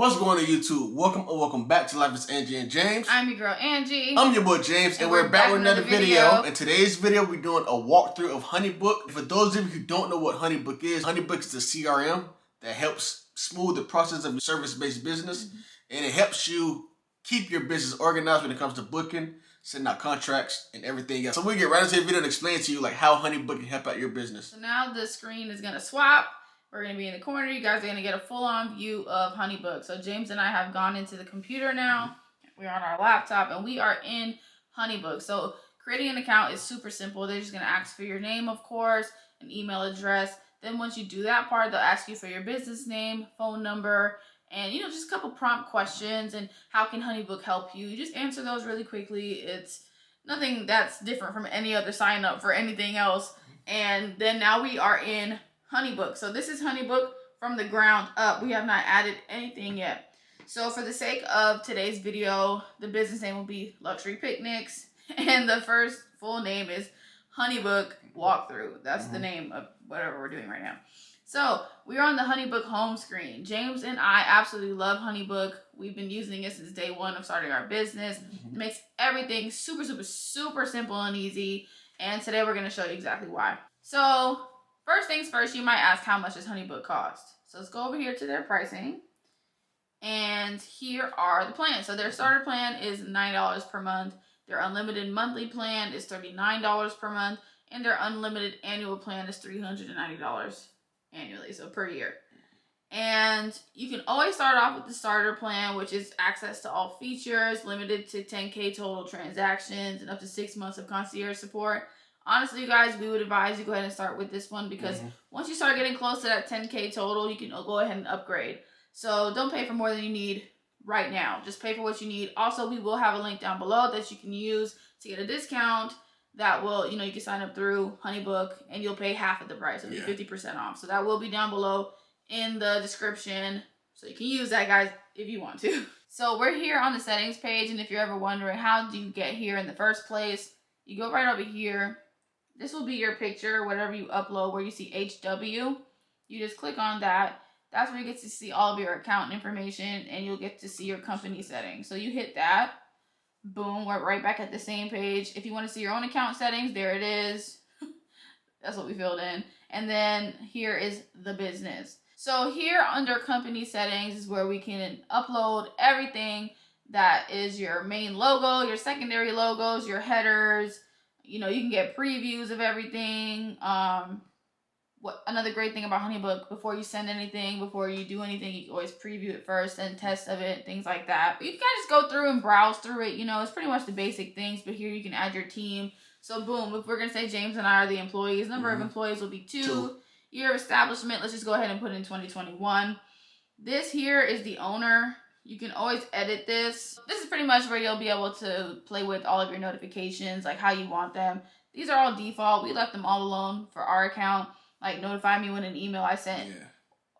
What's going on YouTube? Welcome or welcome back to Life is Angie and James. I'm your girl Angie. I'm your boy James, and we're back with another video. In today's video, we're doing a walkthrough of HoneyBook. For those of you who don't know what HoneyBook is the CRM that helps smooth the process of service-based business, and it helps you keep your business organized when it comes to booking, sending out contracts, and everything else. So we get right into the video and explain to you like how HoneyBook can help out your business. So now the screen is gonna swap. We're going to be in the corner. You guys are going to get a full-on view of HoneyBook. So James and I have gone into the computer now. We're on our laptop, and we are in HoneyBook. So creating an account is super simple. They're just going to ask for your name, of course, an email address. Then once you do that part, they'll ask you for your business name, phone number, and, just a couple prompt questions. And how can HoneyBook help you? You just answer those really quickly. It's nothing that's different from any other sign-up for anything else. And then now we are in HoneyBook. So this is HoneyBook from the ground up. We have not added anything yet. So for the sake of today's video, the business name will be Luxury Picnics, and the first full name is HoneyBook Walkthrough. That's the name of whatever we're doing right now. So we are on the HoneyBook home screen. James and I absolutely love HoneyBook. We've been using it since day one of starting our business. It makes everything super, super, super simple and easy. And today we're going to show you exactly why. So first things first, you might ask, how much does HoneyBook cost? So let's go over here to their pricing. And here are the plans. So their starter plan is $9 per month. Their unlimited monthly plan is $39 per month. And their unlimited annual plan is $390 annually, so per year. And you can always start off with the starter plan, which is access to all features, limited to 10K total transactions, and up to 6 months of concierge support. Honestly, you guys, we would advise you go ahead and start with this one because once you start getting close to that 10K total, you can go ahead and upgrade. So don't pay for more than you need right now. Just pay for what you need. Also, we will have a link down below that you can use to get a discount that will, you can sign up through HoneyBook and you'll pay half of the price. It'll be 50% off. So that will be down below in the description. So you can use that, guys, if you want to. So we're here on the settings page. And if you're ever wondering, how do you get here in the first place? You go right over here. This will be your picture, whatever you upload, where you see HW. You just click on that. That's where you get to see all of your account information, and you'll get to see your company settings. So you hit that. Boom, we're right back at the same page. If you want to see your own account settings, there it is. That's what we filled in. And then here is the business. So here under company settings is where we can upload everything that is your main logo, your secondary logos, your headers. You can get previews of everything. Another great thing about HoneyBook, before you send anything, before you do anything, you can always preview it first and test of it, things like that. But you can kind of just go through and browse through it. It's pretty much the basic things, but here you can add your team. So boom, if we're going to say James and I are the employees, number of employees will be 2. Year of establishment, let's just go ahead and put in 2021. This here is the owner. You can always edit this. This is pretty much where you'll be able to play with all of your notifications, like how you want them. These are all default. We left them all alone for our account. Like notify me when an email I sent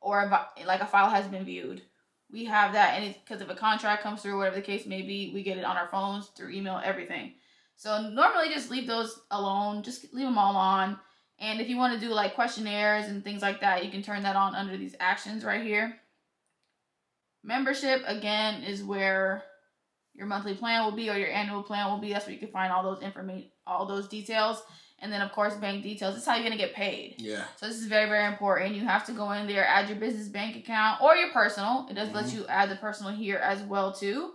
or like a file has been viewed. We have that, and because if a contract comes through, whatever the case may be, we get it on our phones, through email, everything. So normally just leave those alone. Just leave them all on. And if you want to do like questionnaires and things like that, you can turn that on under these actions right here. Membership, again, is where your monthly plan will be or your annual plan will be. That's where you can find all those all those details. And then, of course, bank details. This is how you're going to get paid. Yeah. So this is very, very important. You have to go in there, add your business bank account or your personal. It does let you add the personal here as well, too.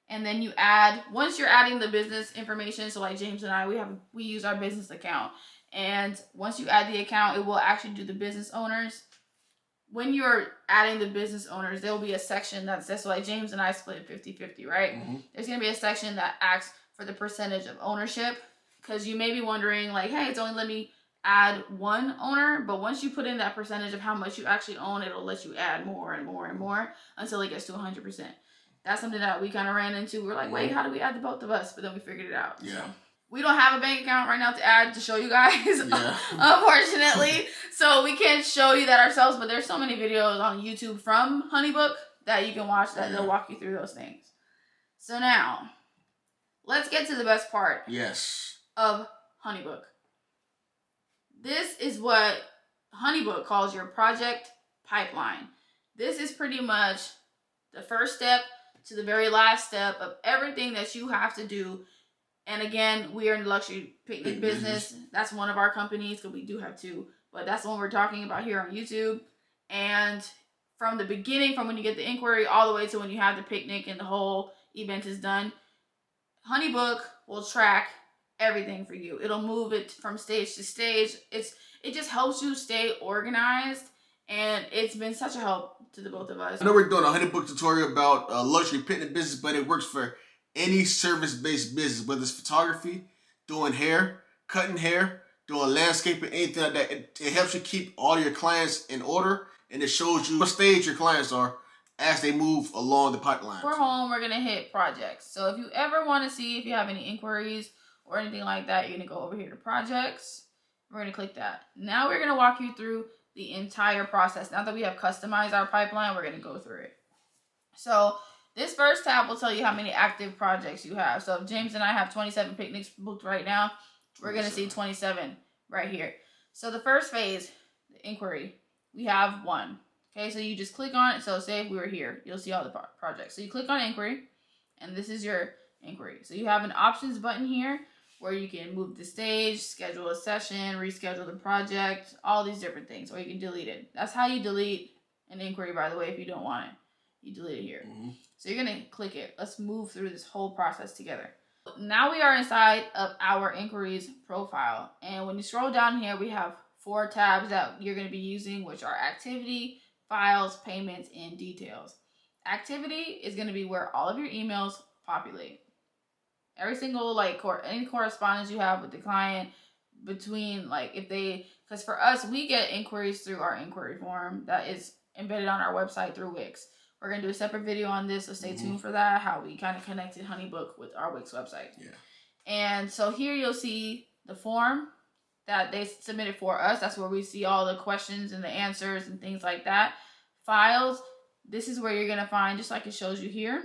And then you add, once you're adding the business information, so like James and I, we use our business account. And once you add the account, it will actually do the business owners. When you're adding the business owners, there will be a section that says, so like James and I split 50-50, right? There's going to be a section that asks for the percentage of ownership. Because you may be wondering, like, hey, it's only let me add one owner. But once you put in that percentage of how much you actually own, it'll let you add more and more and more until it gets to 100%. That's something that we kind of ran into. We were like, wait, how do we add the both of us? But then we figured it out. Yeah. So we don't have a bank account right now to add to show you guys, unfortunately. So we can't show you that ourselves. But there's so many videos on YouTube from HoneyBook that you can watch that they'll walk you through those things. So now, let's get to the best part. Of HoneyBook. This is what HoneyBook calls your project pipeline. This is pretty much the first step to the very last step of everything that you have to do. And again, we are in the luxury picnic business. That's one of our companies, because we do have two. But that's the one we're talking about here on YouTube. And from the beginning, from when you get the inquiry all the way to when you have the picnic and the whole event is done, HoneyBook will track everything for you. It'll move it from stage to stage. It just helps you stay organized. And it's been such a help to the both of us. I know we're doing a HoneyBook tutorial about luxury picnic business, but it works for any service-based business, whether it's photography, doing hair, cutting hair, doing landscaping, anything like that. It helps you keep all your clients in order, and it shows you what stage your clients are as they move along the pipeline. For home, we're going to hit projects. So if you ever want to see if you have any inquiries or anything like that, you're going to go over here to projects. We're going to click that. Now we're going to walk you through the entire process. Now that we have customized our pipeline, we're going to go through it. So this first tab will tell you how many active projects you have. So if James and I have 27 picnics booked right now, we're going to see 27 right here. So the first phase, the inquiry, we have one. Okay, so you just click on it. So say if we were here, you'll see all the projects. So you click on inquiry, and this is your inquiry. So you have an options button here where you can move the stage, schedule a session, reschedule the project, all these different things, or you can delete it. That's how you delete an inquiry, by the way, if you don't want it. You delete it here. So you're going to click it. Let's move through this whole process together. Now we are inside of our inquiries profile. And when you scroll down here, we have 4 tabs that you're going to be using, which are activity, files, payments, and details. Activity is going to be where all of your emails populate. Every single, any correspondence you have with the client between, because for us, we get inquiries through our inquiry form that is embedded on our website through Wix. We're going to do a separate video on this, so stay tuned for that, how we kind of connected HoneyBook with our Wix website. Yeah. And so here you'll see the form that they submitted for us. That's where we see all the questions and the answers and things like that. Files, this is where you're going to find, just like it shows you here,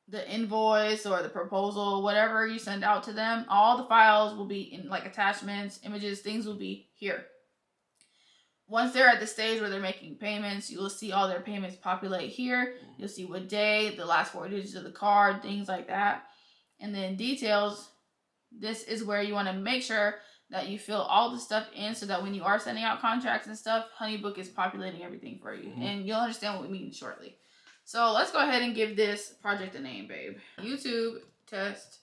the invoice or the proposal, whatever you send out to them. All the files will be in attachments, images, things will be here. Once they're at the stage where they're making payments, you will see all their payments populate here. You'll see what day, the last 4 digits of the card, things like that. And then details, this is where you want to make sure that you fill all the stuff in so that when you are sending out contracts and stuff, HoneyBook is populating everything for you. And you'll understand what we mean shortly. So let's go ahead and give this project a name, babe. YouTube test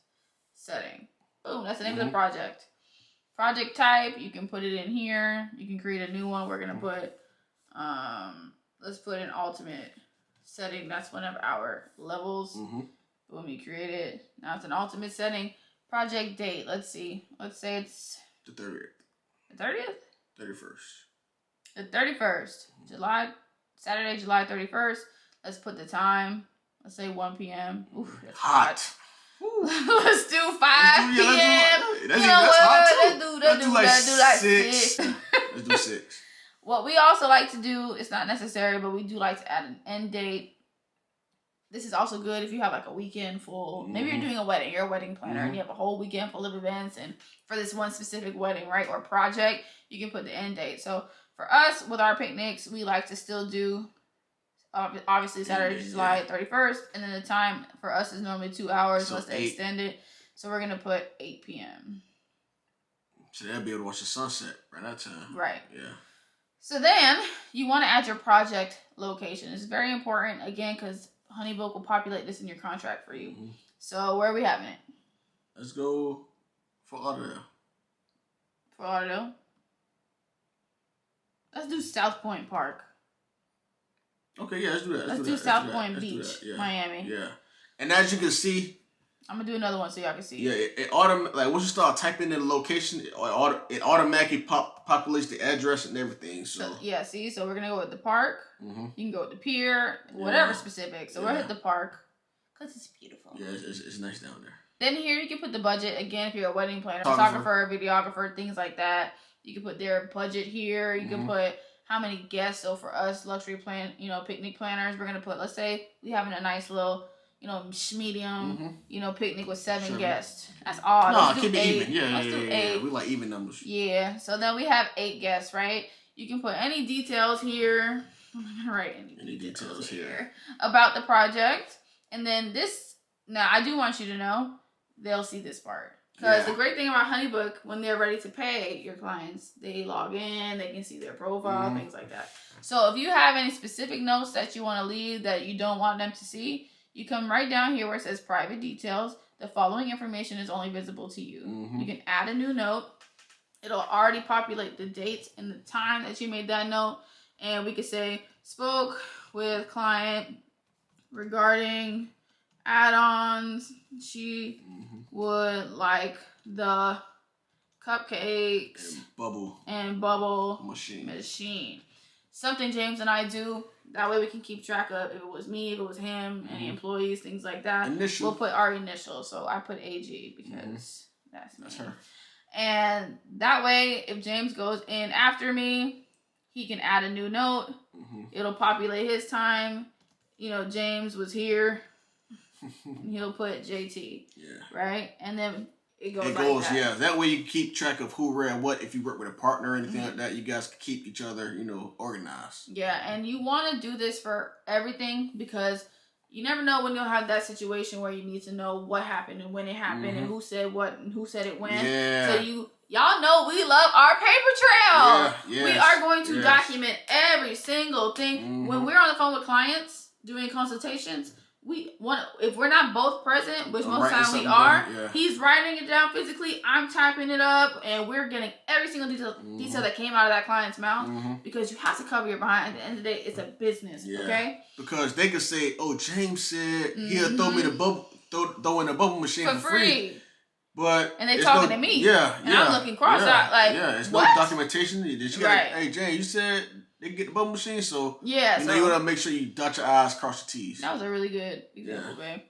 setting. Boom, that's the name of the project. Project type, you can put it in here. You can create a new one. We're going to put, let's put an ultimate setting. That's one of our levels. Boom, you create it. Now it's an ultimate setting. Project date, let's see. Let's say it's the 30th. The 30th? 31st. The 31st. Saturday, July 31st. Let's put the time. Let's say 1 p.m. Oof, that's hot. Let's do 5 p.m. Let's do like 6. Let's do 6. What we also like to do, it's not necessary, but we do like to add an end date. This is also good if you have a weekend full. Maybe you're doing a wedding. You're a wedding planner and you have a whole weekend full of events. And for this one specific wedding, right, or project, you can put the end date. So for us, with our picnics, we like to still do obviously Saturday, July 31st, and then the time for us is normally 2 hours unless they extend it. So we're going to put 8 p.m. So they'll be able to watch the sunset right that time. Right. Yeah. So then you want to add your project location. It's very important, again, because HoneyBook will populate this in your contract for you. So where are we having it? Let's go for Lauderdale. For Lauderdale? Let's do South Point Park. Okay, yeah, let's do that. Let's do South Point Beach, Miami. Yeah. And as you can see, I'm going to do another one so y'all can see. Yeah, it automatically, once you start typing in the location, it automatically populates the address and everything. So yeah, see? So we're going to go with the park. You can go with the pier, whatever specific. So we'll hit the park because it's beautiful. Yeah, it's nice down there. Then here you can put the budget. Again, if you're a wedding planner, photographer, videographer, things like that. You can put their budget here. You can put how many guests. So for us, luxury picnic planners, we're going to put, let's say we having a nice little, medium, picnic with 7 guests. That's all. No, keep it even. Yeah. We like even numbers. Yeah. So then we have 8 guests, right? You can put any details here. I'm not gonna write any details here about the project. And then this, now I do want you to know, they'll see this part. Because the great thing about HoneyBook, when they're ready to pay your clients, they log in, they can see their profile, things like that. So if you have any specific notes that you want to leave that you don't want them to see, you come right down here where it says private details. The following information is only visible to you. You can add a new note. It'll already populate the date and the time that you made that note. And we could say, spoke with client regarding add-ons. She would like the cupcakes and bubble machine. Something James and I do. That way we can keep track of if it was me, if it was him, any employees, things like that. Initial. We'll put our initials. So I put AG because that's her. And that way, if James goes in after me, he can add a new note. It'll populate his time. You know, James was here. He'll put JT. Right? And then it goes that. That way you keep track of who read what. If you work with a partner or anything like that, you guys can keep each other, organized. Yeah, and you want to do this for everything because you never know when you'll have that situation where you need to know what happened and when it happened and who said what and who said it when. Yeah. So y'all know we love our paper trail. We are going to document every single thing. When we're on the phone with clients doing consultations, if we're not both present, which most times we are, he's writing it down physically, I'm typing it up, and we're getting every single detail that came out of that client's mouth because you have to cover your behind. At the end of the day, it's a business, okay? Because they could say, "Oh, James said he'll throw me the bubble, throw in the bubble machine for free." And they talking to me. And I'm looking cross-eyed like, it's no documentation. Hey, James, you said they get the bubble machine, so you want to make sure you dot your I's, cross your T's. That was a really good example, babe.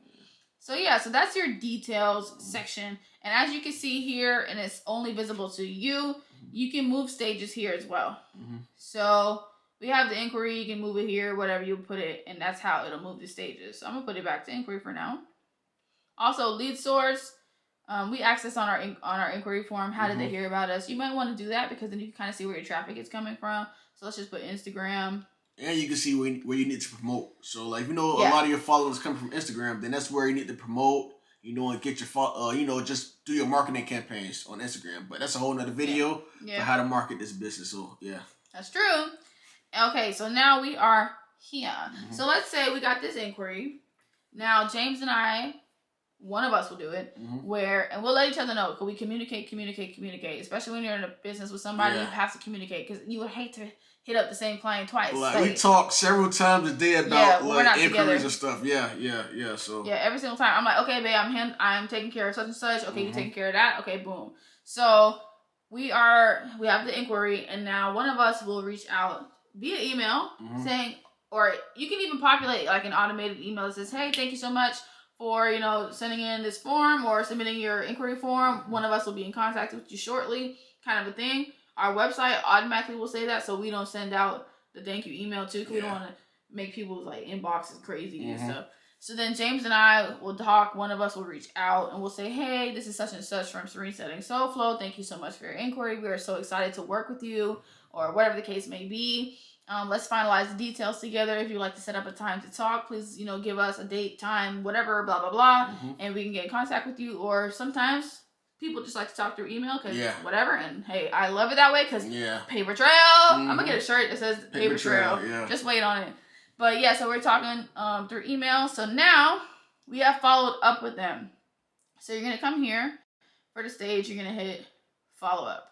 So so that's your details section. And as you can see here, and it's only visible to you, you can move stages here as well. So we have the inquiry, you can move it here, whatever you put it, and that's how it'll move the stages. So I'm gonna put it back to inquiry for now. Also, lead source. We access on our inquiry form. How did they hear about us? You might want to do that because then you can kind of see where your traffic is coming from. So let's just put Instagram. And you can see where you need to promote. So like, a lot of your followers come from Instagram, then that's where you need to promote, and get your, just do your marketing campaigns on Instagram. But that's a whole nother video for how to market this business. So that's true. Okay, so now we are here. So let's say we got this inquiry. Now James and I, one of us will do it, and we'll let each other know. Because we communicate. Especially when you're in a business with somebody, you have to communicate. Because you would hate to hit up the same client twice. We talk several times a day about inquiries and stuff. So every single time I'm like, okay, babe, I'm taking care of such and such. Okay, you taking care of that. Okay, boom. So we have the inquiry, and now one of us will reach out via email saying, or you can even populate like an automated email that says, hey, thank you so much for sending in this form or submitting your inquiry form. One of us will be in contact with you shortly, kind of a thing. Our website automatically will say that, so we don't send out the thank you email too, because we don't want to make people's like inboxes crazy and stuff. So then James and I will talk. One of us will reach out and we'll say, hey, this is such and such from Serene Setting Soul Flow. Thank you so much for your inquiry. We are so excited to work with you, or whatever the case may be. Let's finalize the details together. If you'd like to set up a time to talk, please, give us a date, time, whatever, blah, blah, blah. And we can get in contact with you. Or sometimes people just like to talk through email because whatever. And hey, I love it that way because paper trail. I'm going to get a shirt that says paper trail. Just wait on it. But so we're talking through email. So now we have followed up with them. So you're going to come here for the stage. You're going to hit follow up.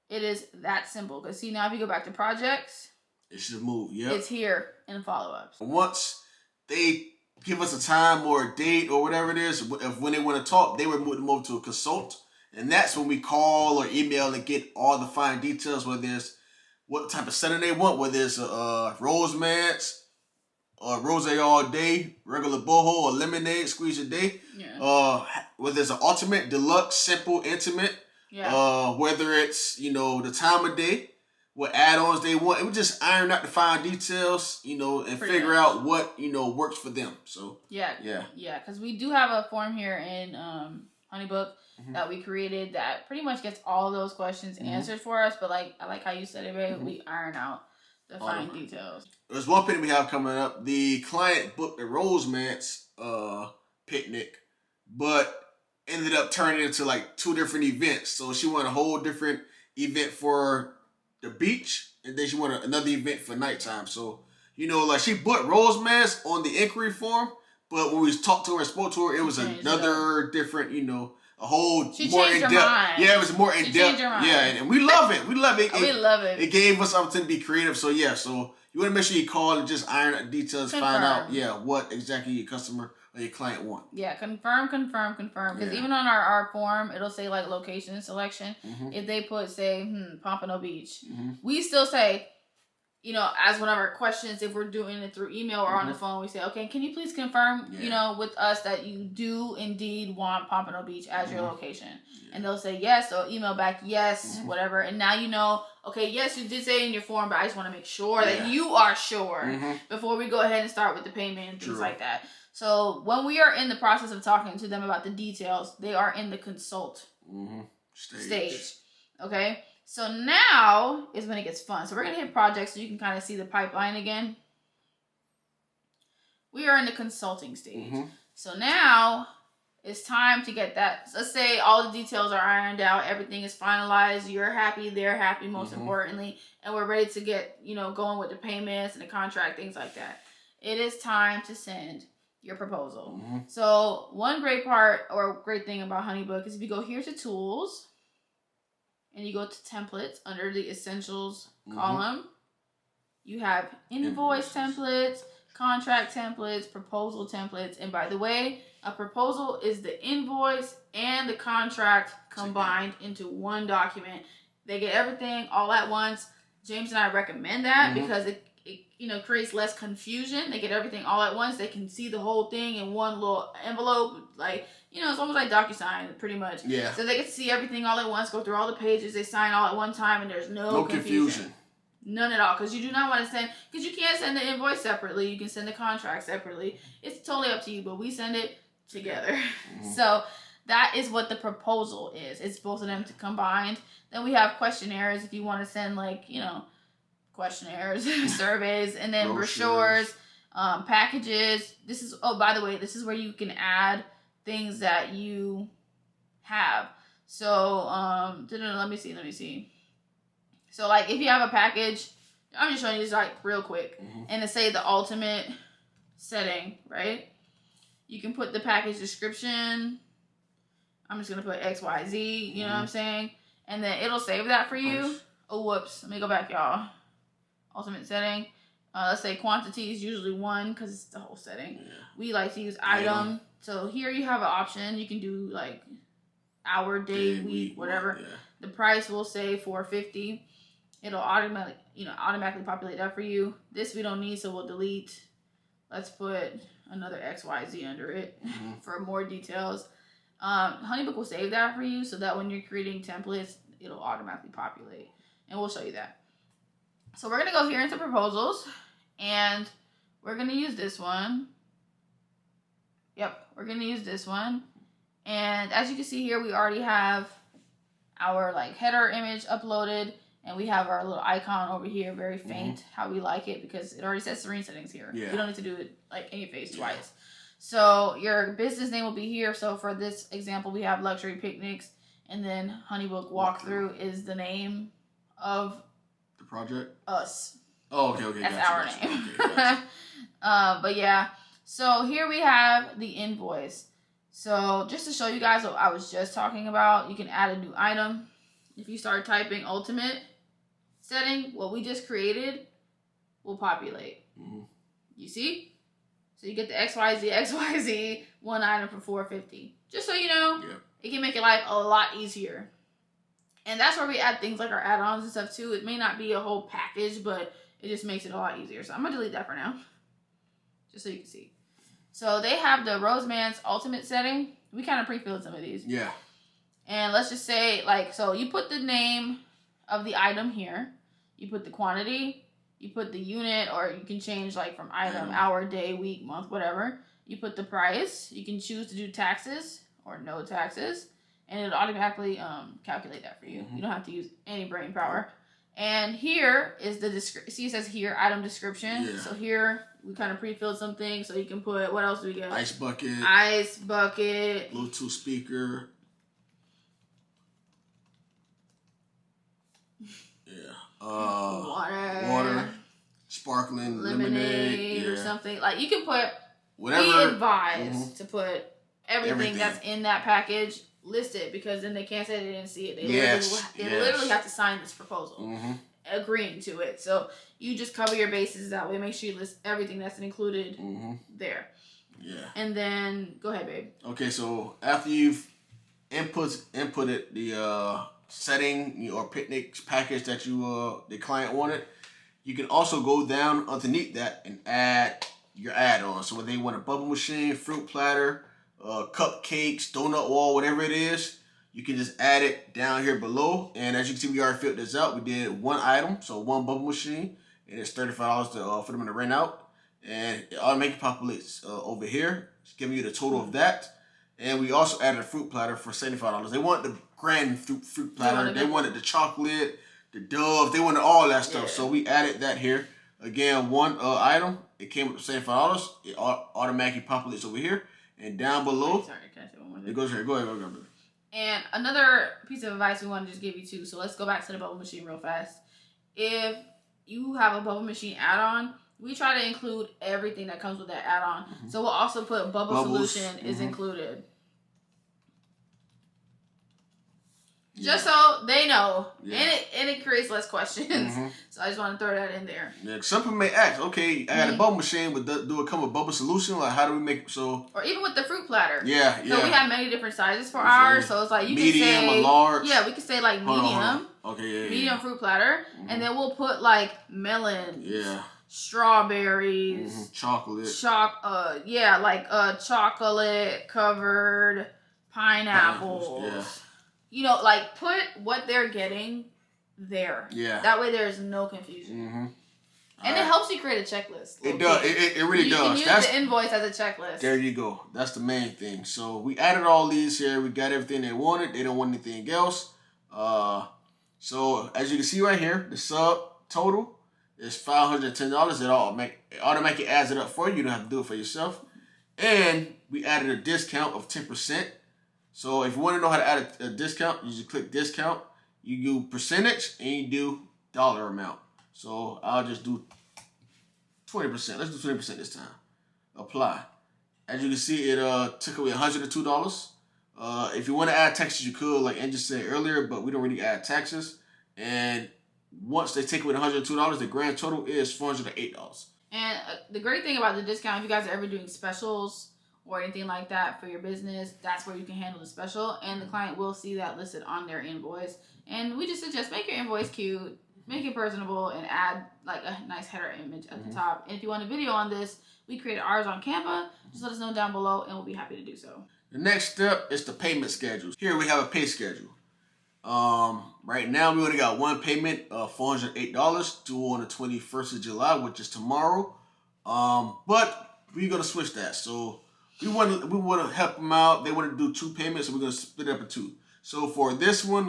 It is that simple. Because see, now if you go back to projects, it should move. It's here in follow-ups. Once they give us a time or a date or whatever it is, when they want to talk, they would move to a consult. And that's when we call or email and get all the fine details, whether it's what type of setting they want, whether it's rose mats, or rose all day, regular boho, or lemonade, squeeze a day. Whether it's an ultimate, deluxe, simple, intimate. Whether it's, the time of day, what add-ons they want. And we just iron out the fine details, and figure out what, works for them. So, because we do have a form here in HoneyBook that we created that pretty much gets all those questions answered for us. But I like how you said it, babe. We iron out the fine details. There's one thing we have coming up. The client booked a Rosemance picnic, but ended up turning into like 2 different events. So she wanted a whole different event for the beach, and then she wanted another event for nighttime. So, you know, like she booked Rosemance on the inquiry form, but when we talked to her and spoke to her, it was another different, you know, a whole she more in depth. Yeah, it was more in depth. Yeah, and we love it. We love it. We love it. It gave us opportunity to be creative. So yeah, so you want to make sure you call and just iron out details, find out what exactly your customer or your client want. Yeah, confirm. Because even on our form, it'll say like location selection. If they put say Pompano Beach, we still say, you know, as one of our questions, if we're doing it through email or on the phone, we say, okay, can you please confirm, you know, with us that you do indeed want Pompano Beach as your location? And they'll say yes, or email back yes, whatever. And now you know, okay, yes, you did say in your form, but I just want to make sure that you are sure before we go ahead and start with the payment and things like that. So when we are in the process of talking to them about the details, they are in the consult stage. Okay? So now is when it gets fun. So we're going to hit projects so you can kind of see the pipeline again. We are in the consulting stage. So now it's time to get that. Let's say all the details are ironed out. Everything is finalized. You're happy. They're happy, most importantly. And we're ready to get, you know, going with the payments and the contract, things like that. It is time to send your proposal. So one great part or great thing about HoneyBook is if you go here to tools, and you go to templates under the essentials column, you have invoice templates, contract templates, proposal templates. And by the way, a proposal is the invoice and the contract combined into one document. They get everything all at once. James and I recommend that because it you know, creates less confusion. They get everything all at once. They can see the whole thing in one little envelope. Like, you know, it's almost like DocuSign, pretty much. Yeah. So they can see everything all at once, go through all the pages, they sign all at one time, and there's no confusion. None at all. Because you do not want to send, because you can't send the invoice separately. You can send the contract separately. It's totally up to you, but we send it together. So that is what the proposal is. It's both of them combined. Then we have questionnaires if you want to send, like, you know, questionnaires, surveys, and then brochures, packages. This is, oh, by the way, this is where you can add things that you have. So, let me see. So, like, if you have a package, I'm just showing you this, like, real quick. And to say the ultimate setting, right? You can put the package description. I'm just going to put XYZ, you know what I'm saying? And then it'll save that for you. Oh, whoops. Let me go back, y'all. Ultimate setting. Let's say quantity is usually 1 because it's the whole setting. We like to use item. So here you have an option. You can do like hour, day, week, whatever. The price will say $4.50. It'll automatically populate that for you. This we don't need, so we'll delete. Let's put another XYZ under it for more details. HoneyBook will save that for you so that when you're creating templates, it'll automatically populate. And we'll show you that. So we're going to go here into proposals, and we're going to use this one. Yep, we're going to use this one. And as you can see here, we already have our like header image uploaded, and we have our little icon over here, very faint, how we like it, because it already says screen settings here. You don't need to do it like in your face twice. So your business name will be here. So for this example, we have Luxury Picnics, and then HoneyBook Walkthrough is the name of the project? Us. Oh, okay. That's our name. Okay, but yeah, so here we have the invoice. So just to show you guys what I was just talking about, you can add a new item. If you start typing ultimate setting, what we just created will populate. You see? So you get the XYZ, one item for $4.50. Just so you know, it can make your life a lot easier. And that's where we add things like our add-ons and stuff too. It may not be a whole package, but it just makes it a lot easier. So I'm going to delete that for now, just so you can see. So they have the Rosemance Ultimate setting. We kind of pre-filled some of these. Yeah. And let's just say, like, so you put the name of the item here. You put the quantity. You put the unit, or you can change, like, from item, hour, day, week, month, whatever. You put the price. You can choose to do taxes or no taxes. And it'll automatically calculate that for you. You don't have to use any brain power. And here is the see, it says here item description. Yeah. So here we kind of pre-filled some things, so you can put, what else do we get? Ice bucket. Ice bucket. Bluetooth speaker. Yeah. Water. Sparkling lemonade or something. Like, you can put whatever. We advise to put everything that's in that package listed, because then they can't say they didn't see it. They literally have to sign this proposal, agreeing to it. So you just cover your bases that way. Make sure you list everything that's included there. Yeah. And then go ahead, babe. Okay, so after you've inputted the setting or picnic package that the client wanted, you can also go down underneath that and add your add-on. So when they want a bubble machine, fruit platter, cupcakes, donut wall, whatever it is, you can just add it down here below. And as you can see, we already filled this out. We did one item, so one bubble machine, and it's $35 for them to rent out. And it automatically populates over here, it's giving you the total of that. And we also added a fruit platter for $75. They want the grand fruit platter. They wanted the chocolate, the dove. They wanted all that stuff. Yeah. So we added that here. Again, one item. It came with $75. It automatically populates over here. And down below, sorry, can I say one more thing? It goes here. Go ahead. And another piece of advice we want to just give you too. So let's go back to the bubble machine real fast. If you have a bubble machine add-on, we try to include everything that comes with that add-on. So we'll also put Bubbles. Solution is included. Just so they know. And it creates less questions. So I just want to throw that in there. Yeah, some people may ask, okay, I got a bubble machine, but do it come with bubble solution? Like, how do we make so? Or even with the fruit platter. Yeah. So we have many different sizes for ours. So it's like you can say medium or large. Yeah, we can say like medium. Hold on. Okay, medium fruit platter. And then we'll put like melons. Yeah. Strawberries. Chocolate. Chocolate covered pineapples. Yeah. You know, like, put what they're getting there. Yeah. That way there's no confusion. And it helps you create a checklist. It does. It really does. You can use the invoice as a checklist. There you go. That's the main thing. So we added all these here. We got everything they wanted. They don't want anything else. So as you can see right here, the sub total is $510. It automatically adds it up for you. You don't have to do it for yourself. And we added a discount of 10%. So if you want to know how to add a discount, you just click discount. You do percentage and you do dollar amount. So I'll just do 20%. Let's do 20% this time. Apply. As you can see, it took away $102. If you want to add taxes, you could, like Angie said earlier, but we don't really add taxes. And once they take away the $102, the grand total is $408. And the great thing about the discount, if you guys are ever doing specials or anything like that for your business, that's where you can handle the special, and the client will see that listed on their invoice. And we just suggest make your invoice cute, make it personable, and add like a nice header image at the top. And if you want a video on this, we created ours on Canva. Just let us know down below, and we'll be happy to do so. The next step is the payment schedule. Here we have a pay schedule. Right now we only got one payment of $408 due on the 21st of July, which is tomorrow. But we're gonna switch that. So we want to help them out. They want to do two payments, so we're gonna split it up in two. So for this one,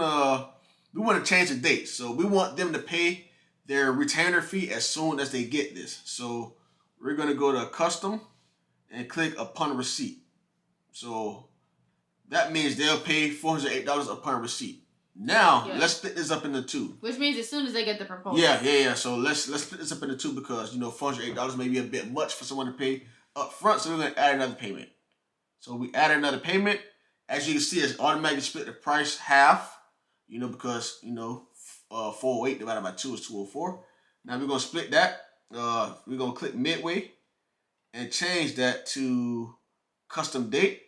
we want to change the date. So we want them to pay their retainer fee as soon as they get this. So we're gonna go to custom and click upon receipt. So that means they'll pay $408 upon receipt. Now let's split this up into two. Which means as soon as they get the proposal. Yeah. So let's split this up into two because $408 may be a bit much for someone to pay up front, so we're going to add another payment. So we add another payment. As you can see, it's automatically split the price half, because 408 divided by 2 is 204. Now we're going to split that. We're going to click midway and change that to custom date.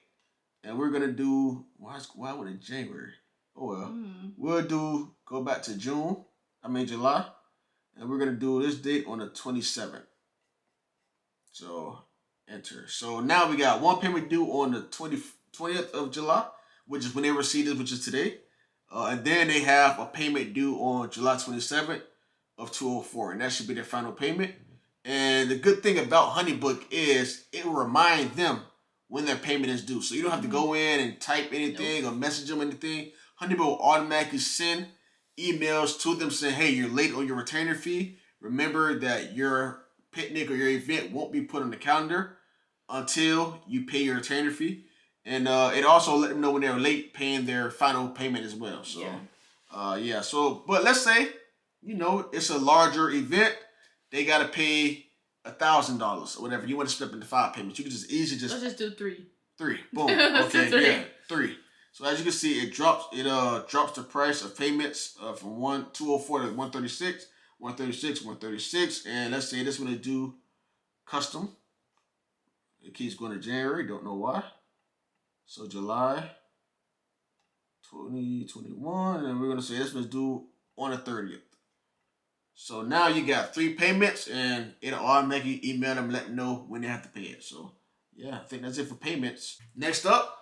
And we're going to do, why would it January? Oh well. We'll go back to July. And we're going to do this date on the 27th. So enter. So now we got one payment due on the 20th of July, which is when they receive this, which is today. And then they have a payment due on July 27th of $204, and that should be their final payment. And the good thing about HoneyBook is it will remind them when their payment is due. So you don't have to go in and type anything or message them anything. HoneyBook will automatically send emails to them saying, hey, you're late on your retainer fee. Remember that your picnic or your event won't be put on the calendar until you pay your retainer fee. And it also let them know when they're late paying their final payment as well. So, So, but let's say, it's a larger event. They got to pay $1,000 or whatever. You want to split up into 5 payments. You can just easily Let's just do 3. 3. Boom. Okay, 3. So as you can see, it drops the price of payments from 204 to 136, 136, 136, and let's say this one is due custom. It keeps going to January, don't know why. So July 2021, and we're gonna say this one's due on the 30th. So now you got 3 payments, and it'll automatically email them, let them know when they have to pay it. So yeah, I think that's it for payments. Next up,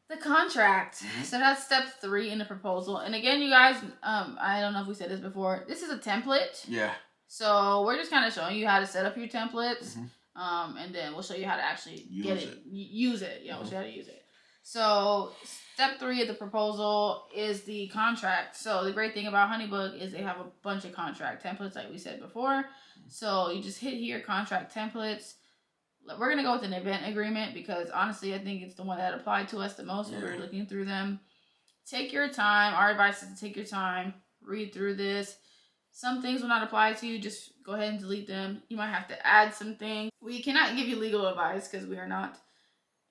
the contract. So that's step 3 in the proposal. And again, you guys, I don't know if we said this before. This is a template. Yeah. So we're just kind of showing you how to set up your templates. And then we'll show you how to actually use it. Yeah, we'll show you how to use it. So step 3 of the proposal is the contract. So the great thing about HoneyBook is they have a bunch of contract templates like we said before. So you just hit here, contract templates. We're going to go with an event agreement because honestly, I think it's the one that applied to us the most when we were looking through them. Take your time. Our advice is to take your time, read through this. Some things will not apply to you. Just go ahead and delete them. You might have to add some things. We cannot give you legal advice because we are not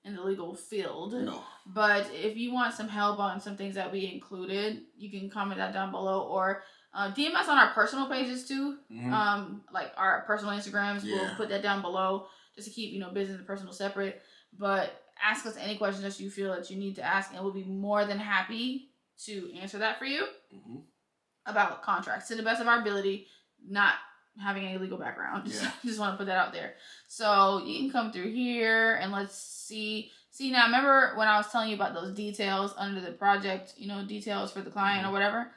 in the legal field. No. But if you want some help on some things that we included, you can comment that down below or DM us on our personal pages too. Like our personal Instagrams. Yeah. We'll put that down below just to keep, business and personal separate. But ask us any questions that you feel that you need to ask, and we'll be more than happy to answer that for you. About contracts to the best of our ability, not having any legal background. Just want to put that out there. So you can come through here and let's see. See now, remember when I was telling you about those details under the project, details for the client or whatever?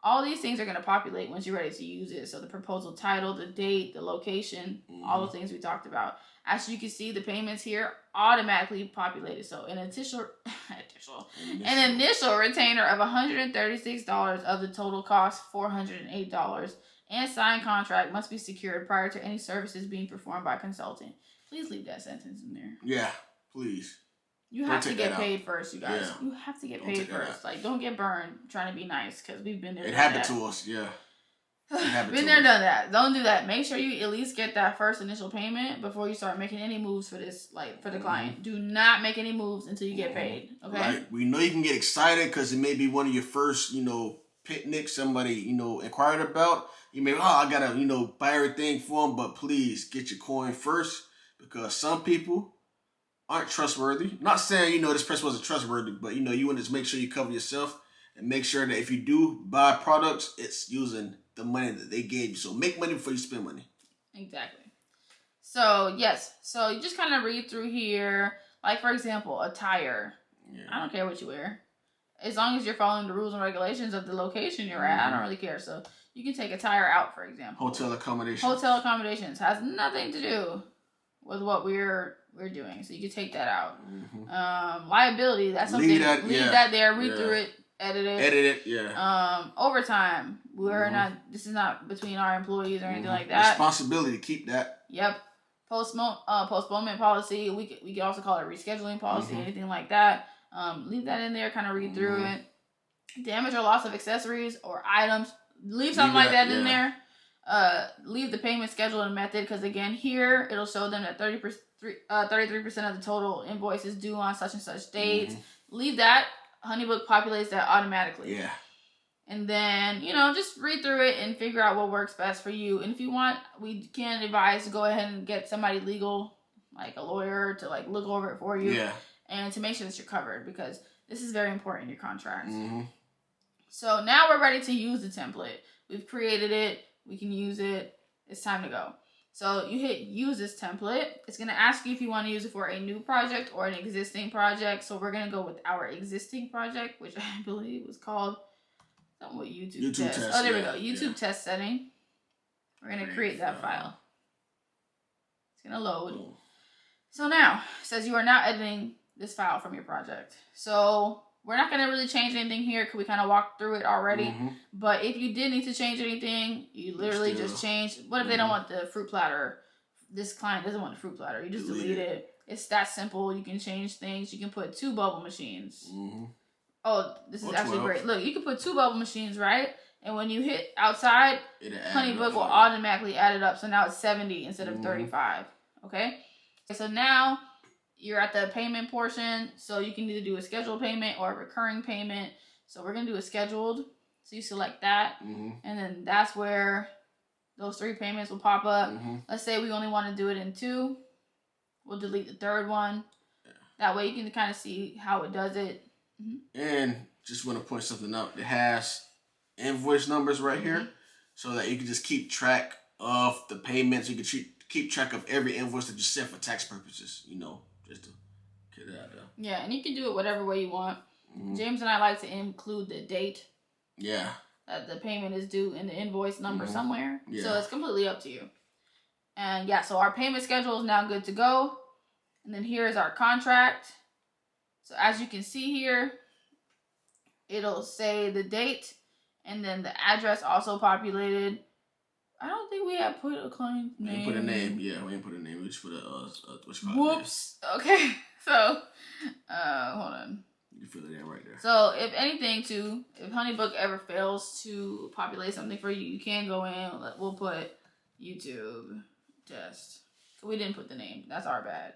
All these things are going to populate once you're ready to use it. So the proposal title, the date, the location, all the things we talked about. As you can see, the payments here automatically populated. So an initial retainer of $136 of the total cost, $408, and signed contract must be secured prior to any services being performed by consultant. Please leave that sentence in there. Yeah, please. You have to get paid first, you guys. You have to get paid first. Like, don't get burned trying to be nice because we've been there. It happened to us, yeah. Been there, done that. Don't do that. Make sure you at least get that first initial payment before you start making any moves for this, like for the client. Do not make any moves until you get paid. Okay. Like, we know you can get excited because it may be one of your first, picnics somebody, inquired about. You may, I gotta, buy everything for them, but please get your coin first because some people aren't trustworthy. Not saying, this person wasn't trustworthy, but you want to make sure you cover yourself and make sure that if you do buy products, it's using the money that they gave you. So make money before you spend money. Exactly. So yes. So you just kind of read through here. Like for example, attire. Yeah. I don't care what you wear. As long as you're following the rules and regulations of the location you're at, I don't really care. So you can take attire out, for example. Hotel accommodations. Hotel accommodations has nothing to do with what we're doing. So you can take that out. Liability, that's something. Leave that there. Read through it. Edit it. Yeah. Overtime. We're not. This is not between our employees or anything like that. Responsibility to keep that. Yep. Postponement policy. We could also call it rescheduling policy. Anything like that. Leave that in there. Kind of read through it. Damage or loss of accessories or items. Leave something like that in there. Leave the payment schedule and method because again here it'll show them that 33% of the total invoice is due on such and such dates. Leave that. HoneyBook populates that automatically. Yeah. And then, just read through it and figure out what works best for you. And if you want, we can advise to go ahead and get somebody legal, like a lawyer, to like look over it for you. Yeah. And to make sure that you're covered because this is very important in your contract. So now we're ready to use the template. We've created it. We can use it. It's time to go. So you hit use this template. It's going to ask you if you want to use it for a new project or an existing project. So we're going to go with our existing project, which I believe was called something with YouTube test. Oh, there we go. YouTube test setting. We're going to create that file. It's going to load. So now, it says you are now editing this file from your project. So we're not going to really change anything here because we kind of walked through it already. But if you did need to change anything, you literally just change. What if they don't want the fruit platter? This client doesn't want the fruit platter. You just delete it. It's that simple. You can change things. You can put 2 bubble machines. Oh, this is actually great. Look, you can put 2 bubble machines, right? And when you hit outside, HoneyBook will automatically add it up. So now it's 70 instead of 35. Okay? So now you're at the payment portion. So you can either do a scheduled payment or a recurring payment. So we're going to do a scheduled. So you select that. And then that's where those 3 payments will pop up. Let's say we only want to do it in 2. We'll delete the 3rd one. That way you can kind of see how it does it. And just want to point something out. It has invoice numbers right here so that you can just keep track of the payments. You can keep track of every invoice that you send for tax purposes, you know, just to get it out there. Yeah, and you can do it whatever way you want. James and I like to include the date. Yeah. That the payment is due in the invoice number somewhere. Yeah. So it's completely up to you. And yeah, so our payment schedule is now good to go. And then here's our contract. So as you can see here, it'll say the date and then the address also populated. I don't think we have put a client's name. We didn't put a name. Yeah, we didn't put a name. We just put a whoops. Okay. So, hold on. You can fill it in right there. So if anything if HoneyBook ever fails to populate something for you, you can go in. We'll put YouTube test. We didn't put the name. That's our bad.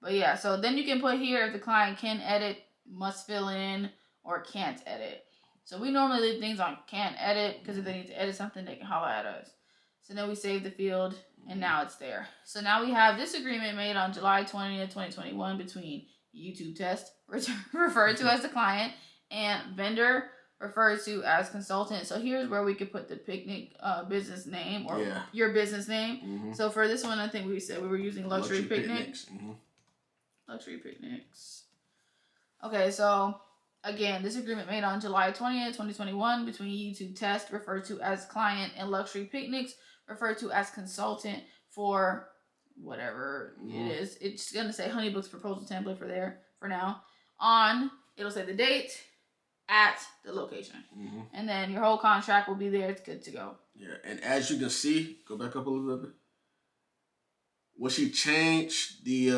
But yeah, so then you can put here if the client can edit, must fill in, or can't edit. So we normally leave things on can't edit because if they need to edit something, they can holler at us. So then we save the field and now it's there. So now we have this agreement made on July 20th, 2021 between YouTube test, referred to as the client, and vendor, referred to as consultant. So here's where we could put the picnic business name or your business name. So for this one, I think we said we were using Luxury Picnics. Luxury Picnics. Okay, so again, this agreement made on July 20th, 2021 between YouTube Test, referred to as client, and Luxury Picnics, referred to as consultant for whatever it is. It's going to say HoneyBook's proposal template for now. It'll say the date at the location. And then your whole contract will be there. It's good to go. Yeah, and as you can see, go back up a little bit. When she changed the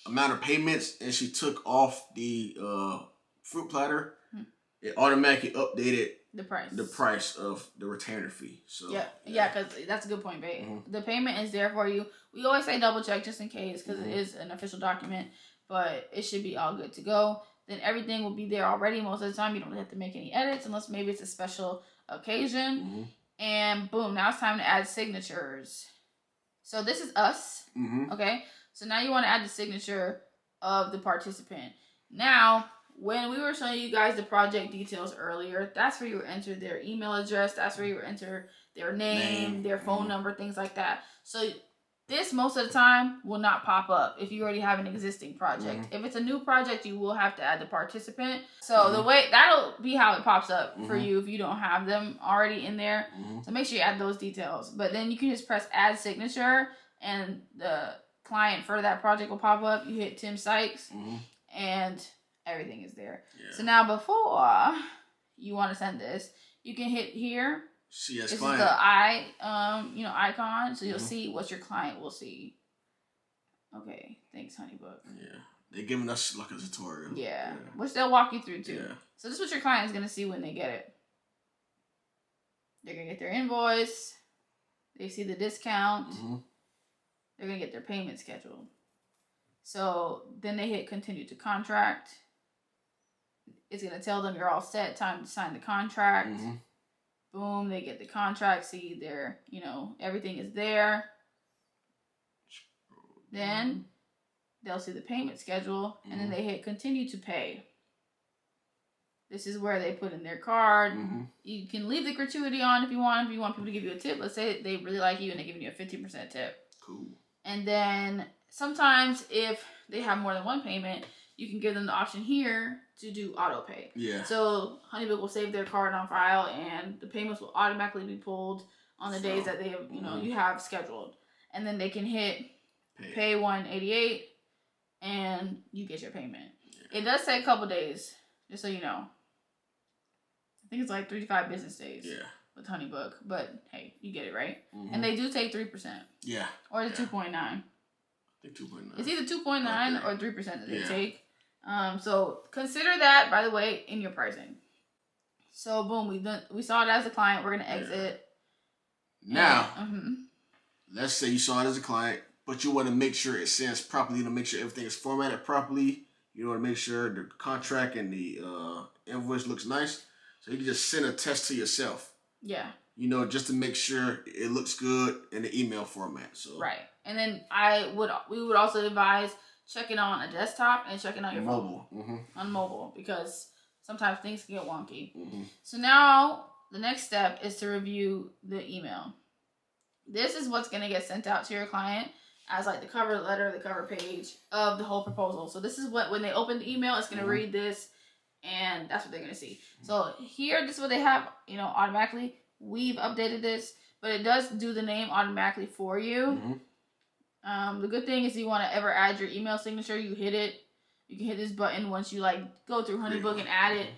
amount of payments and she took off the fruit platter, it automatically updated the price of the retainer fee. So yeah, because that's a good point, babe. The payment is there for you. We always say double check just in case because it is an official document, but it should be all good to go. Then everything will be there already. Most of the time, you don't have to make any edits unless maybe it's a special occasion. And boom, now it's time to add signatures. So this is us. Okay, so now you want to add the signature of the participant. Now, when we were showing you guys the project details earlier, that's where you enter their email address. That's where you enter their name, their phone number, things like that. So this, most of the time, will not pop up if you already have an existing project. If it's a new project, you will have to add the participant. So the way, that'll be how it pops up for you if you don't have them already in there. So make sure you add those details. But then you can just press add signature and the client for that project will pop up. You hit Tim Sykes and everything is there. So now before you want to send this, you can hit here. This client. Is the icon, so you'll see what your client will see. Okay, thanks, HoneyBook. Yeah, they're giving us like a tutorial. Yeah, which they'll walk you through too. Yeah. So this is what your client is gonna see when they get it. They're gonna get their invoice. They see the discount. They're gonna get their payment schedule. So then they hit continue to contract. It's gonna tell them you're all set. Time to sign the contract. Boom, they get the contract, see their, everything is there. Then they'll see the payment schedule, and then they hit continue to pay. This is where they put in their card. You can leave the gratuity on if you want people to give you a tip. Let's say they really like you and they're giving you a 15% tip. Cool. And then sometimes if they have more than one payment, you can give them the option here to do auto pay. Yeah. So HoneyBook will save their card on file, and the payments will automatically be pulled on the days that they have, you have scheduled, and then they can hit pay 188, and you get your payment. Yeah. It does take a couple days Just so you know. I think it's like 3 to 5 business days. Yeah. With HoneyBook, but hey, you get it right. And they do take 3%. Yeah. Or the 2.9. I think 2.9. It's either 2.9 or 3% that they take. So consider that, by the way, in your pricing. So boom, we saw it as a client. We're gonna exit. Now, let's say you saw it as a client, but you want to make sure it sends properly. You want to make sure everything is formatted properly. You want to make sure the contract and the invoice looks nice. So you can just send a test to yourself. Yeah. You know, just to make sure it looks good in the email format. So right. And then we would also advise checking on a desktop and checking on your mobile. phone. On mobile, because sometimes things can get wonky. So now the next step is to review the email. This is what's going to get sent out to your client as like the cover letter, the cover page of the whole proposal. So this is what, when they open the email, it's going to read this. And that's what they're going to see. So here, this is what they have, you know, automatically. We've updated this, but it does do the name automatically for you. The good thing is, you want to ever add your email signature, you hit it. You can hit this button once you like go through HoneyBook and add it.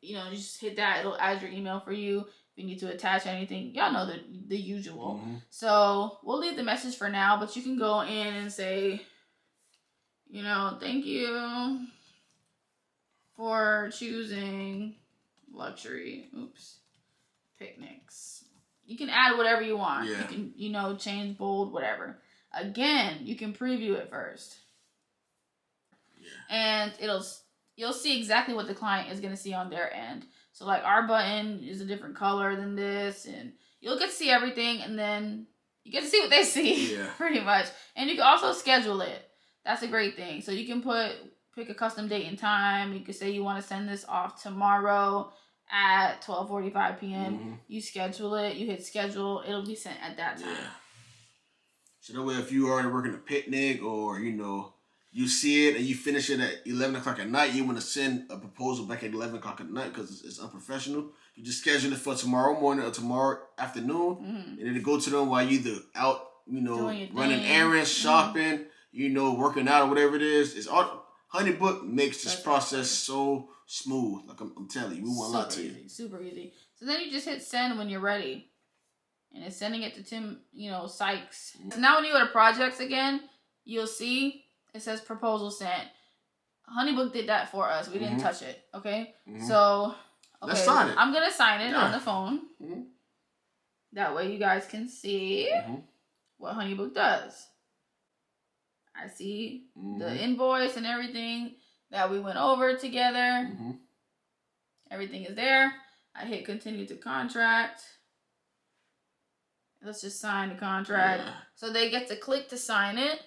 You know, just hit that. It'll add your email for you. If you need to attach anything, y'all know the usual. So we'll leave the message for now, but you can go in and say, you know, thank you for choosing luxury picnics. You can add whatever you want. You can, you know, change bold, whatever. Again, you can preview it first. And you'll see exactly what the client is going to see on their end. So like our button is a different color than this, and you'll get to see everything, and then you get to see what they see pretty much. And you can also schedule it. That's a great thing. So you can pick a custom date and time. You can say you want to send this off tomorrow at 12:45 p.m. You schedule it. You hit schedule. It'll be sent at that time. So that way, if you already working a picnic, or you know, you see it and you finish it at 11 o'clock at night, you want to send a proposal back at 11 o'clock at night because it's unprofessional. You just schedule it for tomorrow morning or tomorrow afternoon, and it'll go to them while you either out, you know, running errands, shopping, you know, working out or whatever it is. It's all HoneyBook makes this process so smooth. Like I'm telling you, we want a lot to you. Super easy. So then you just hit send when you're ready. And it's sending it to Tim, you know, Sykes. So now when you go to projects again, you'll see it says proposal sent. HoneyBook did that for us. We didn't touch it. Okay? So, okay, let's sign it. I'm going to sign it on the phone. That way you guys can see what HoneyBook does. I see the invoice and everything that we went over together. Everything is there. I hit continue to contract. Let's just sign the contract. So they get to click to sign it.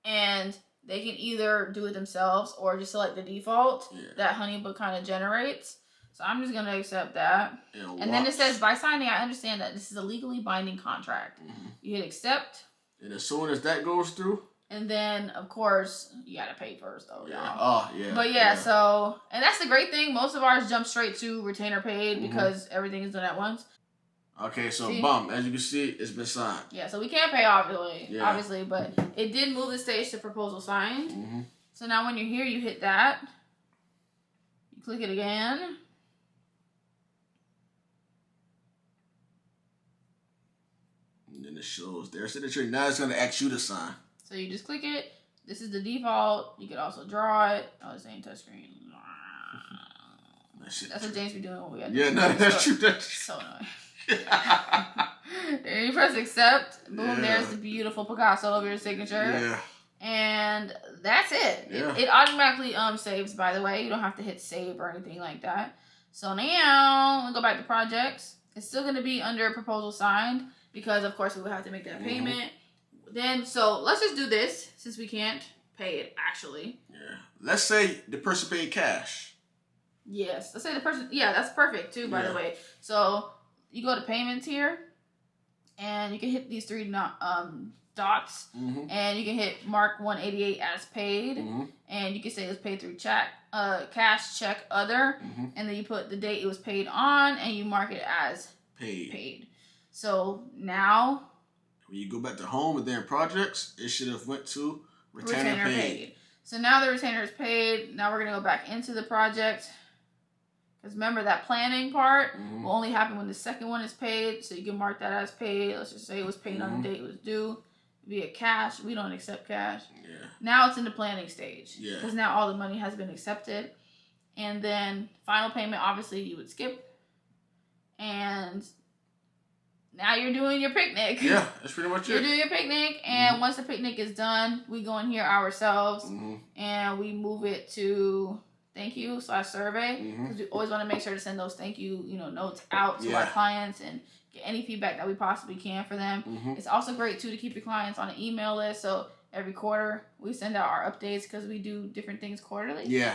And they can either do it themselves or just select the default that HoneyBook kind of generates. So I'm just going to accept that. And then it says, by signing, I understand that this is a legally binding contract. You hit accept. And as soon as that goes through. And then, of course, you got to pay first, though. But so, and that's the great thing. Most of ours jump straight to retainer paid because everything is done at once. Okay, so boom, as you can see, it's been signed. Yeah, so we can't pay obviously, but it did move the stage to proposal signed. So now when you're here, you hit that. You click it again. And then it shows their signature. Now it's going to ask you to sign. So you just click it. This is the default. You could also draw it. Oh, this ain't touchscreen. That's what James be doing when we got that's true. That's so annoying. Then you press accept. Boom, there's the beautiful Picasso of your signature. And that's it. It automatically saves, by the way. You don't have to hit save or anything like that. So now, we'll go back to projects. It's still going to be under proposal signed because, of course, we will have to make that payment. Then, so let's just do this since we can't pay it, actually. Let's say the person paid cash. Yes. Let's say the person, that's perfect, too, by the way. So, you go to payments here, and you can hit these three dots, and you can hit mark 188 as paid, and you can say it's paid through cash, check, other, and then you put the date it was paid on, and you mark it as paid. So now, when you go back to home and then projects, it should have went to retainer paid. So now the retainer is paid. Now we're going to go back into the project. Because remember, that planning part will only happen when the second one is paid. So you can mark that as paid. Let's just say it was paid on the date it was due via cash. We don't accept cash. Yeah. Now it's in the planning stage. Yeah. Because now all the money has been accepted. And then final payment, obviously, you would skip. And now you're doing your picnic. Yeah, that's pretty much it. You're doing your picnic. And once the picnic is done, we go in here ourselves. And we move it to thank you /survey. Because we always want to make sure to send those thank you, notes out to our clients and get any feedback that we possibly can for them. It's also great, too, to keep your clients on an email list. So every quarter, we send out our updates because we do different things quarterly. Yeah.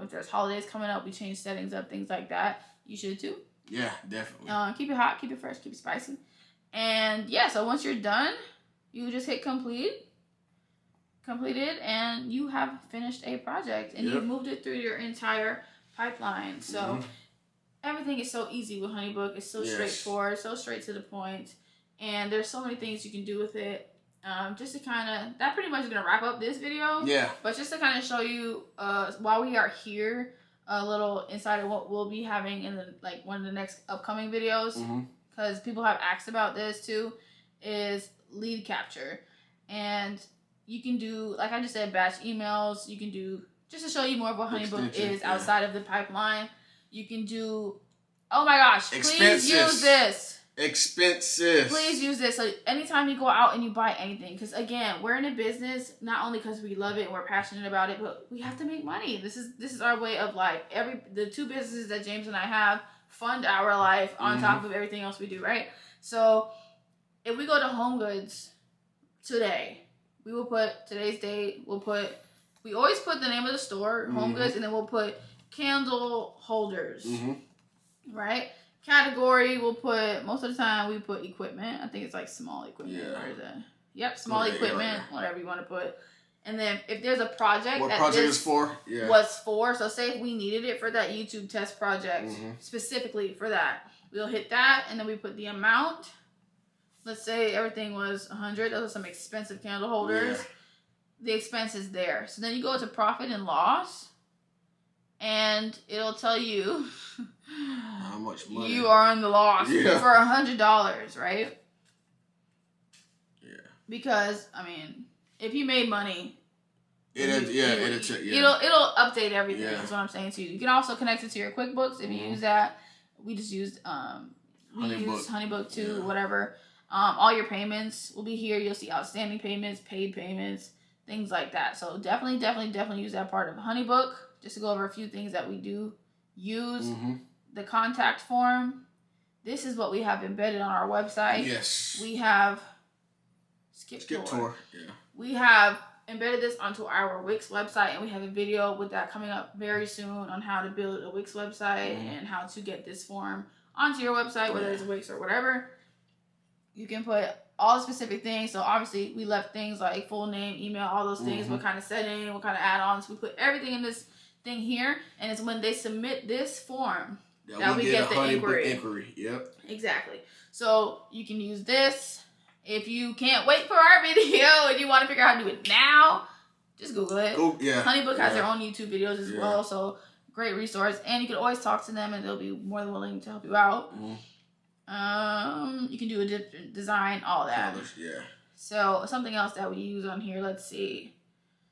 If there's holidays coming up, we change settings up, things like that. You should, too. Yeah, definitely. Keep it hot, keep it fresh, keep it spicy. And, yeah, so once you're done, you just hit completed, and you have finished a project. And you've moved it through your entire pipeline. So everything is so easy with HoneyBook. It's so straightforward, so straight to the point. And there's so many things you can do with it. Just to kind of, that pretty much is going to wrap up this video. Yeah. But just to kind of show you, while we are here, a little insight of what we'll be having in one of the next upcoming videos. Because people have asked about this too, is lead capture. And you can do, like I just said, batch emails. You can do, just to show you more of what HoneyBook is outside of the pipeline. You can do, oh my gosh, please use this. Expenses. Please use this. So anytime you go out and you buy anything, because again, we're in a business not only because we love it and we're passionate about it, but we have to make money. This is our way of life. The two businesses that James and I have fund our life on top of everything else we do, right? So if we go to Home Goods today, we will put today's date. We always put the name of the store, Home Goods, and then we'll put candle holders, right? Category, we'll put, most of the time we put equipment. I think it's like small equipment. Or is it? Yep, small equipment, whatever you want to put. And then if there's a project what project is for? Was for, so say if we needed it for that YouTube test project, specifically for that, we'll hit that, and then we put the amount. Let's say everything was 100. Those are some expensive candle holders. Yeah. The expense is there. So then you go to profit and loss, and it'll tell you how much money you are in the loss for $100, right? Yeah. Because if you made money, it'll update everything. Is what I'm saying to you. You can also connect it to your QuickBooks if you use that. We just used HoneyBook too, whatever. All your payments will be here. You'll see outstanding payments, paid payments, things like that. So definitely use that part of HoneyBook. Just to go over a few things that we do use. The contact form. This is what we have embedded on our website. Yes. We have Skip Tour. Yeah. We have embedded this onto our Wix website, and we have a video with that coming up very soon on how to build a Wix website and how to get this form onto your website, whether it's Wix or whatever. You can put all the specific things. So obviously we left things like full name, email, all those things, what kind of setting, what kind of add-ons. We put everything in this thing here, and it's when they submit this form that we get the inquiry. Yep. Exactly. So you can use this. If you can't wait for our video and you want to figure out how to do it now, just Google it. HoneyBook has their own YouTube videos as well, so great resource. And you can always talk to them, and they'll be more than willing to help you out. You can do a different design, all that. So something else that we use on here, let's see.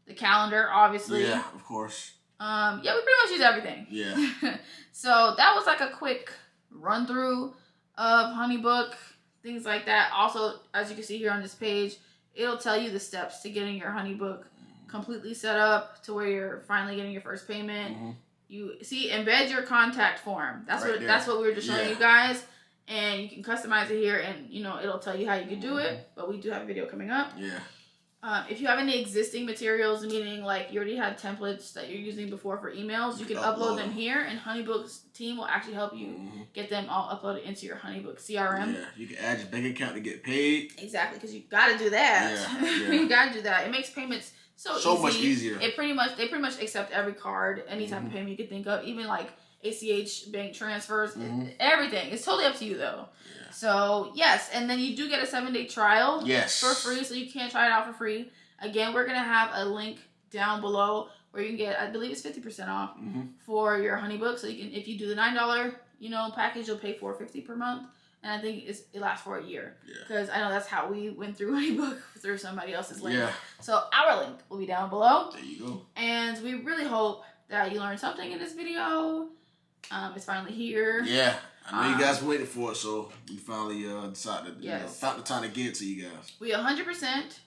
The calendar, obviously. Yeah, of course. We pretty much use everything. Yeah. So that was like a quick run through of HoneyBook, things like that. Also, as you can see here on this page, it'll tell you the steps to getting your HoneyBook completely set up to where you're finally getting your first payment. You see, embed your contact form. That's what we were just showing you guys. And you can customize it here, and it'll tell you how you can do it. But we do have a video coming up. Yeah. If you have any existing materials, meaning like you already had templates that you're using before for emails, you can upload them here, and HoneyBook's team will actually help you get them all uploaded into your HoneyBook CRM. Yeah, you can add your bank account to get paid. Exactly, because you got to do that. Yeah. You got to do that. It makes payments so easy. Much easier. They pretty much accept every card, any type of payment you can think of, even like ACH bank transfers, everything. It's totally up to you though. Yeah. So yes, and then you do get a 7-day trial for free, so you can try it out for free. Again, we're gonna have a link down below where you can get, I believe it's 50% off for your HoneyBook. So you can, if you do the $9, package, you'll pay $4.50 per month. And I think it lasts for a year. Because I know that's how we went through HoneyBook, through somebody else's link. So our link will be down below. There you go. And we really hope that you learned something in this video. It's finally here. Yeah. I know you guys were waiting for it, so we finally decided, found the time to get it to you guys. We 100%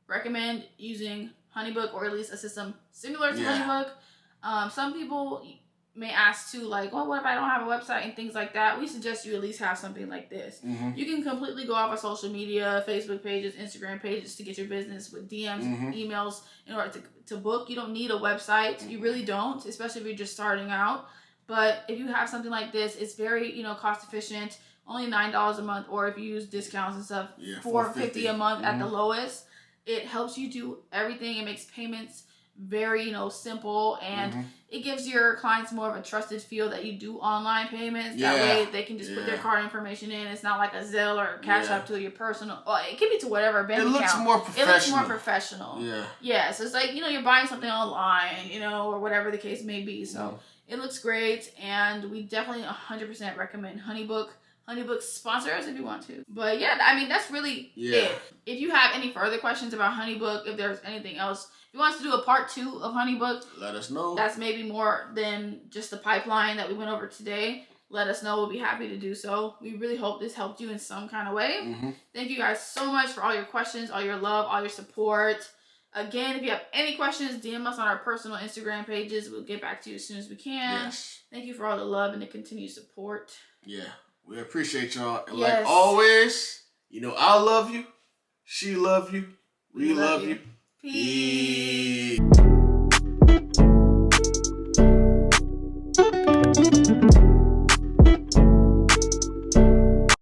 recommend using HoneyBook, or at least a system similar to HoneyBook. Some people may ask too, like, well, what if I don't have a website and things like that? We suggest you at least have something like this. You can completely go off of social media, Facebook pages, Instagram pages to get your business with DMs, emails in order to book. You don't need a website. You really don't, especially if you're just starting out. But if you have something like this, it's very, cost efficient, only $9 a month, or if you use discounts and stuff, $4.50 a month at the lowest. It helps you do everything. It makes payments very, simple, and it gives your clients more of a trusted feel that you do online payments. That way they can just put their card information in. It's not like a Zelle or Cash App to your personal. Well, it can be to whatever bank account. It looks more professional. It looks more professional. Yeah. So it's like, you're buying something online, or whatever the case may be. So it looks great, and we definitely 100% recommend HoneyBook. HoneyBook sponsor us if you want to. But yeah, I mean, that's really it. If you have any further questions about HoneyBook, if there's anything else, if you want us to do a part 2 of HoneyBook, let us know. That's maybe more than just the pipeline that we went over today. Let us know. We'll be happy to do so. We really hope this helped you in some kind of way. Thank you guys so much for all your questions, all your love, all your support. Again, if you have any questions, DM us on our personal Instagram pages. We'll get back to you as soon as we can. Thank you for all the love and the continued support. We appreciate y'all. And like always, I love you. She love you. We love you. Peace.